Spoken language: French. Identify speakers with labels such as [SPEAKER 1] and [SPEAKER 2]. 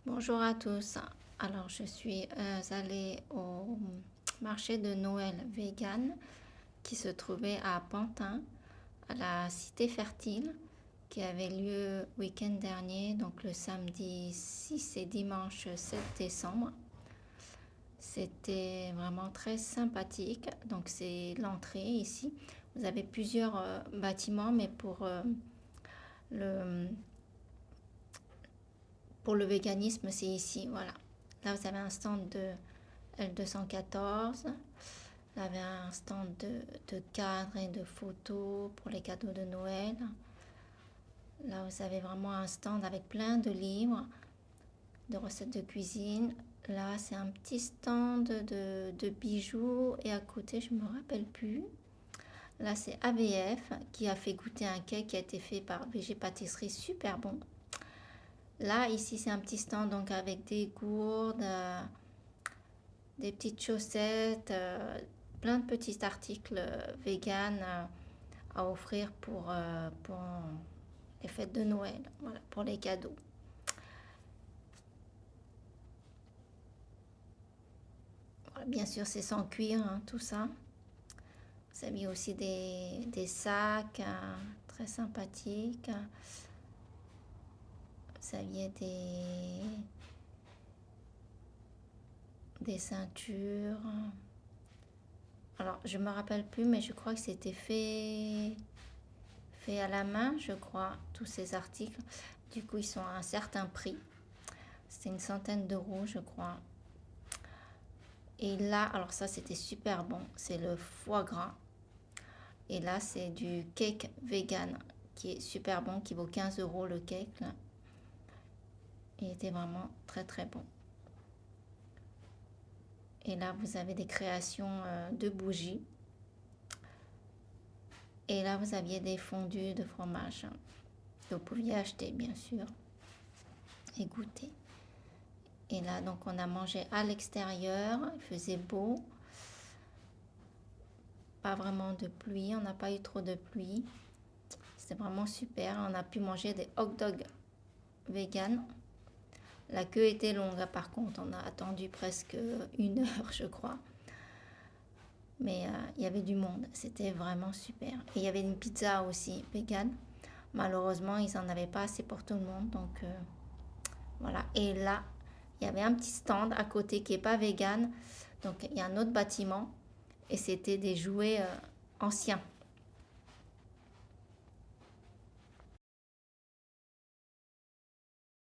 [SPEAKER 1] Bonjour à tous. Alors, je suis allée au marché de Noël vegan qui se trouvait à Pantin, à la Cité Fertile, qui avait lieu week-end dernier, donc le samedi 6 et dimanche 7 décembre. C'était vraiment très sympathique. Donc, c'est l'entrée ici. Vous avez plusieurs bâtiments, mais le, pour le véganisme, c'est ici. Voilà. Là, vous avez un stand de L214. Vous avez un stand de cadres et de photos pour les cadeaux de Noël. Là, vous avez vraiment un stand avec plein de livres, de recettes de cuisine. Là, c'est un petit stand de bijoux. Et à côté, je ne me rappelle plus. Là, c'est AVF qui a fait goûter un cake qui a été fait par VG Pâtisserie, super bon. Là, ici, c'est un petit stand donc avec des gourdes, des petites chaussettes, plein de petits articles vegan à offrir pour les fêtes de Noël, voilà, pour les cadeaux. Voilà, bien sûr, c'est sans cuir, hein, tout ça. Vous avez aussi des sacs très sympathiques. Vous aviez des ceintures. Alors, je me rappelle plus, mais je crois que c'était fait à la main, je crois, tous ces articles. Du coup, ils sont à un certain prix. C'était une centaine d'euros, je crois. Et là, alors ça, c'était super bon. C'est le foie gras. Et là, c'est du cake vegan qui est super bon, qui vaut 15 euros le cake. Là. Il était vraiment très très bon. Et là, vous avez des créations de bougies. Et là, vous aviez des fondus de fromage que vous pouviez acheter, bien sûr, et goûter. Et là, donc, on a mangé à l'extérieur. Il faisait beau. Pas vraiment de pluie. On n'a pas eu trop de pluie. C'était vraiment super. On a pu manger des hot dogs vegan. La queue était longue, par contre. On a attendu presque 1 heure, je crois. Mais il y avait du monde. C'était vraiment super. Et il y avait une pizza aussi vegan. Malheureusement, ils n'en avaient pas assez pour tout le monde. Donc, voilà. Et là, il y avait un petit stand à côté qui n'est pas vegan. Donc, il y a un autre bâtiment. Et c'était des jouets anciens.